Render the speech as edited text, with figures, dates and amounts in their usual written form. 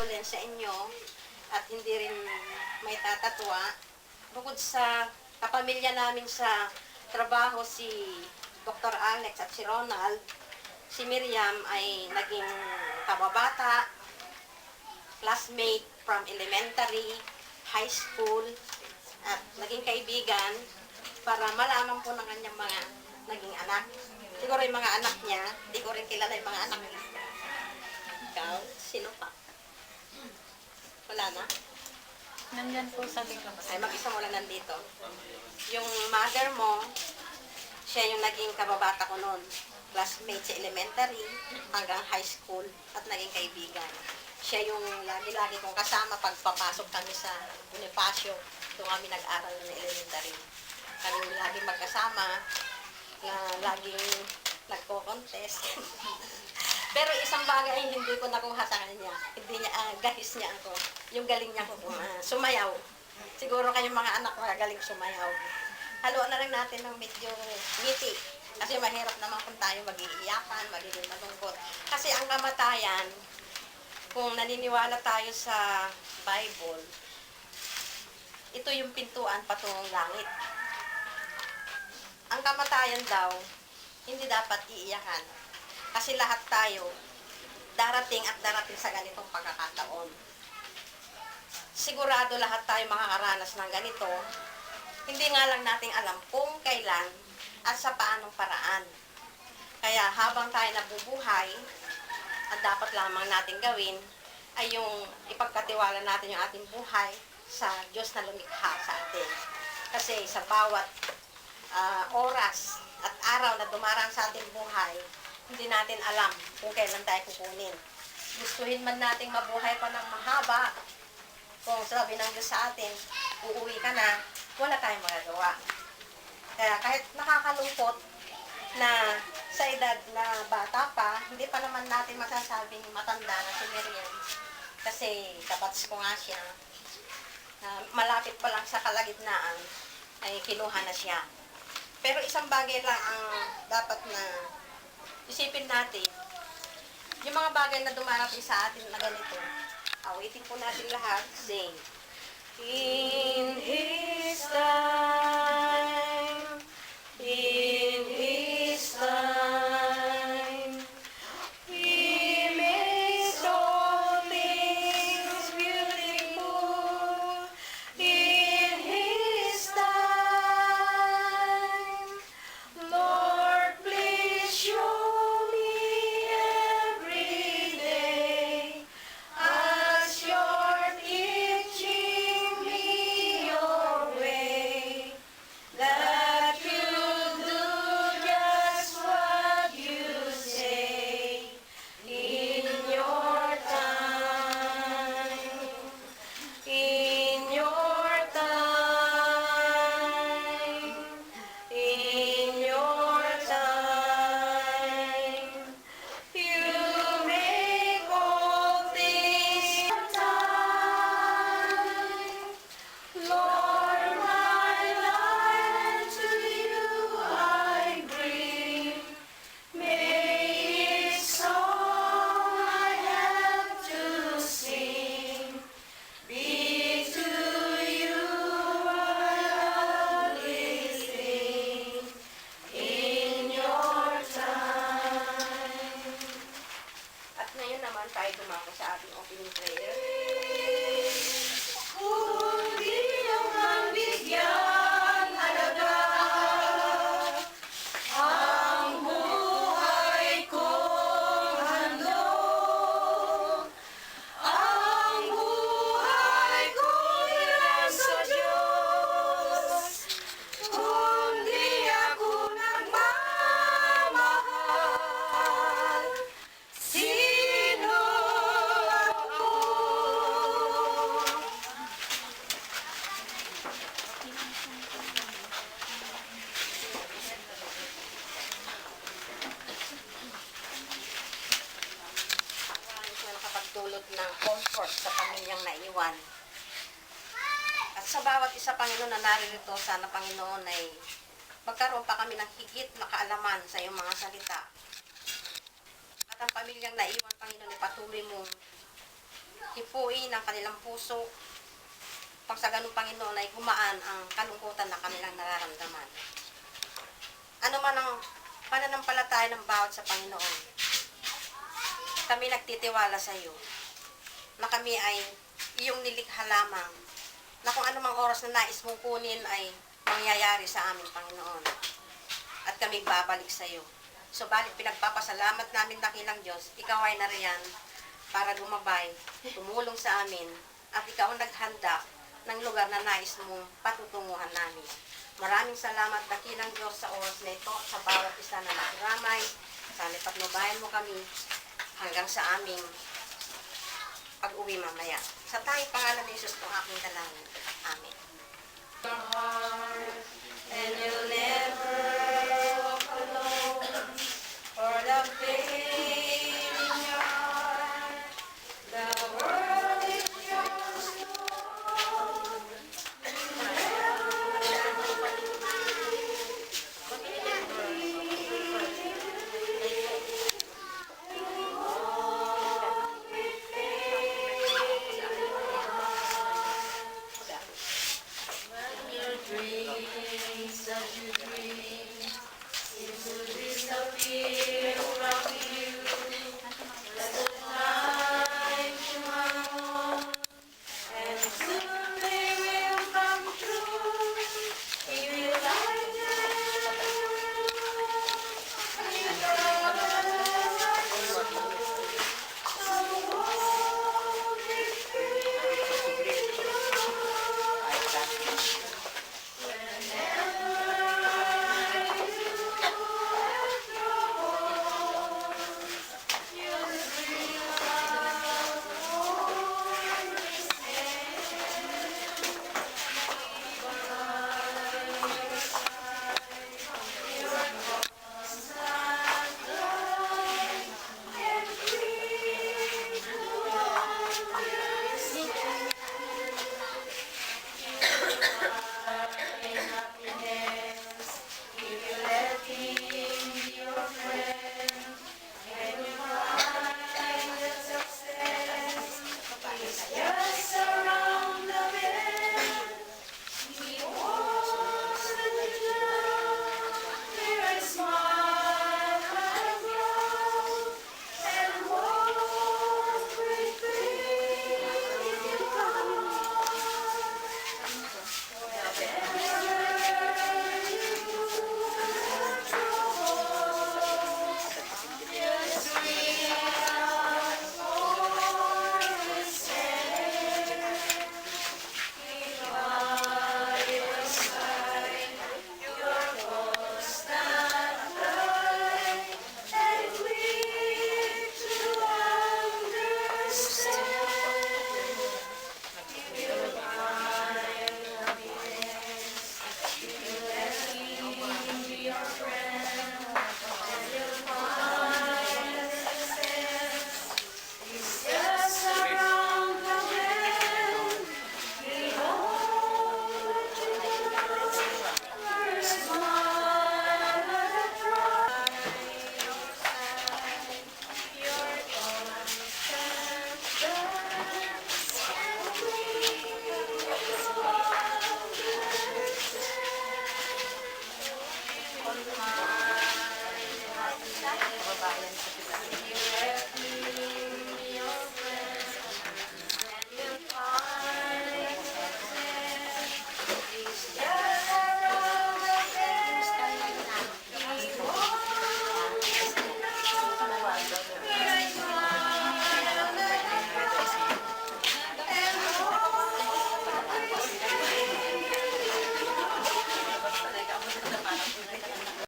challenge sa inyo at hindi rin may tatatwa. Bukod sa kapamilya namin sa trabaho si Dr. Alex at si Ronald, si Miriam ay naging kababata, classmate from elementary, high school, at naging kaibigan para malaman po ng kanyang mga naging anak. Siguro yung mga anak niya, hindi ko rin kilala yung mga anak niya. Ikaw, sino pa? Wala na? Nandyan po sa likod. Ay, mag-isa mo lang nandito. Yung mother mo, siya yung naging kababata ko noon. Classmate sa elementary hanggang high school at naging kaibigan. Siya yung lagi-lagi kong kasama pag papasok kami sa Bonifacio. Doon kami nag-aral ng elementary. Kami laging magkasama, na laging nagko-contest. Pero isang bagay ay hindi ko nakuha sa kanya. Hindi niya, gahis niya ako. Yung galing niya ko, sumayaw. Siguro kayong mga anak magaling sumayaw. Haluan na lang natin ng medyo ngiti. Kasi mahirap naman kung tayo mag-iiyakan, magiging malungkot. Kasi ang kamatayan, kung naniniwala tayo sa Bible, ito yung pintuan patungong langit. Ang kamatayan daw, hindi dapat iiyakan. Kasi lahat tayo, darating at darating sa ganitong pagkakataon. Sigurado lahat tayo makakaranas ng ganito. Hindi nga lang nating alam kung kailan at sa paanong paraan. Kaya habang tayo nabubuhay, ang dapat lamang natin gawin ay yung ipagkatiwala natin yung ating buhay sa Diyos na lumikha sa atin. Kasi sa bawat oras at araw na dumarang sa ating buhay, hindi natin alam kung kailan tayo kukunin. Gustuhin man nating mabuhay pa ng mahaba, kung sabi ng Diyos sa atin, uuwi ka na, wala tayong magagawa. Kaya kahit nakakalungkot na sa edad na bata pa, hindi pa naman natin masasabing matanda na si Miriam. Kasi kabats ko nga siya, malapit pa lang sa kalagitnaan, ay kinuha na siya. Pero isang bagay lang ang dapat na isipin natin, yung mga bagay na dumarating sa atin na ganito, awitin po natin lahat, sing. In His time, in His time, He makes all things beautiful. In His time, Lord, please show me every day as you're teaching me your way, that you'll do just what you say in your time, in your time, in your time. You make all things time. Lord, my life to you I bring. May each song I have to sing be to you a living in your time. At ngayon naman tayo dumako sa ating opening prayer. Kung di naman bigyan halaga ang buhay kong handog, ang buhay ko'y nasa Diyos. Kung di ako nagmamahal, sino ako? Maraming siya nakapagdulot ng comfort sa pamilyang naiwan. At sa bawat isa, Panginoon, na naririto, sana, Panginoon, ay magkaroon pa kami ng higit na kaalaman sa iyong mga salita. At ang pamilyang naiwan, Panginoon, ay patuloy mong hipuin ang kanilang puso. Pang sa ganung Panginoon ay gumaan ang kalungkutan na kanilang nararamdaman. Ano man ang pananampalataya ng bawat sa Panginoon, kami nagtitiwala sa iyo na kami ay iyong nilikha lamang, na kung anumang oras na nais mong kunin ay mangyayari sa amin, Panginoon. At kami babalik sa iyo. Subalit pinagpapasalamat namin dakilang Diyos, ikaw ay nariyan para gumabay, tumulong sa amin, at ikaw ang naghanda ng lugar na nais mong patutunguhan namin. Maraming salamat dakilang Diyos sa oras na ito, sa bawat isa na nakiramay. Sana patnubayan mo kami hanggang sa aming pag-uwi mamaya. Sa tayong pangalan ni Jesus po aking dalangin. Amen.